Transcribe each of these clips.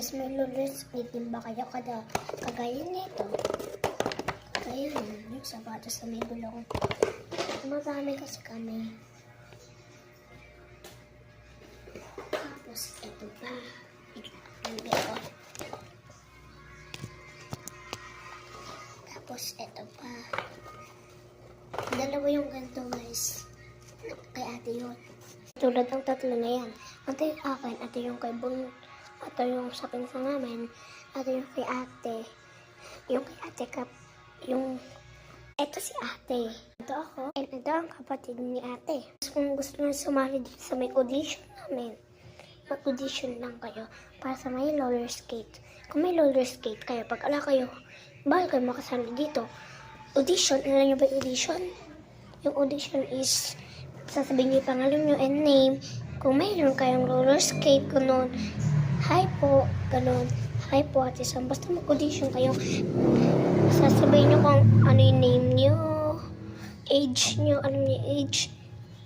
guys, may lulus. Din ba kayo kagaya nito? Kagaya yung sapatos na may gulong. Marami kasi kami. Tapos ito pa. Ito. Tapos ito pa. Dalawa yung ganito guys. Kay ate yun. Tulad ng tatlo na yan. Ito yung akin, ito yung kay Bun, ito yung sa pinsan namin, ito yung kay ate. Yung kay ate yung ito si ate. Ito ako, and ito ang kapatid ni ate. Kung gusto nyo sumali dito sa may audition namin, mag-audition lang kayo para sa may roller skate. Kung may roller skate kayo, pag ala kayo, bawal kayo makasali dito. Audition, alam nyo ba yung audition? Yung audition is sasabihin niyo yung pangalan niyo and name. Kung mayroon kayong roller skate, ganun. Hi po, ganun. Hi po, Ate Sam. Basta mag-audition kayo. Sasabihin niyo kung ano yung name niyo, age niyo, ano yung age.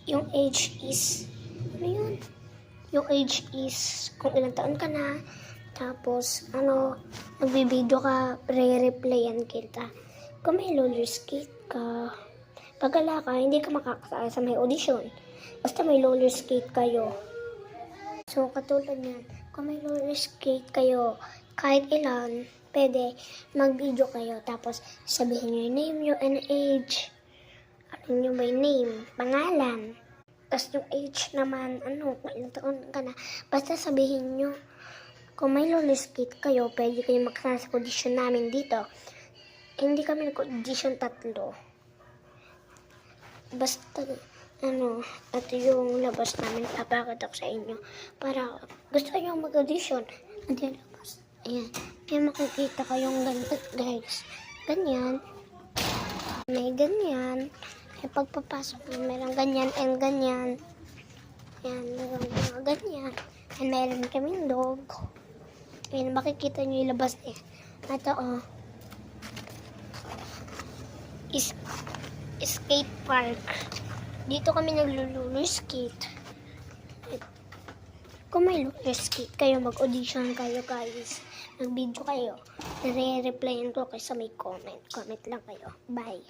Yung age is, ano yun? Yung age is kung ilang taon ka na. Tapos, nagbibideo ka, re-replyan kita. Kung may roller skate ka, pag ala ka, hindi ka makakasaya sa may audition. Basta may roller skate kayo. So, katulad yan, kung may roller skate kayo, kahit ilan, pwede mag-video kayo. Tapos, sabihin nyo yung name nyo and age. Ano nyo ba yung name? Pangalan. Tapos yung age naman, kung ilang taon ka na. Basta sabihin nyo, kung may roller skate kayo, pwede kayo makasaya sa audition namin dito. Hindi kami nag-audition 3. Basta, ito yung labas namin, papakita ko sa inyo. Para, gusto nyo mag-audition, ito yung labas. Ayan. Kaya makikita kayong ganito, guys. Ganyan. May ganyan. Kaya pagpapasok mo, meron ganyan and ganyan. Ayan, meron mga ganyan. And meron kaming dog. Ayan, makikita nyo yung labas eh. Ito, skate park. Dito kami naglululo skate. Kung may roller skate kayo, mag-audition kayo guys. Mag-video kayo. Nare-replyan ko kayo sa may comment. Comment lang kayo. Bye.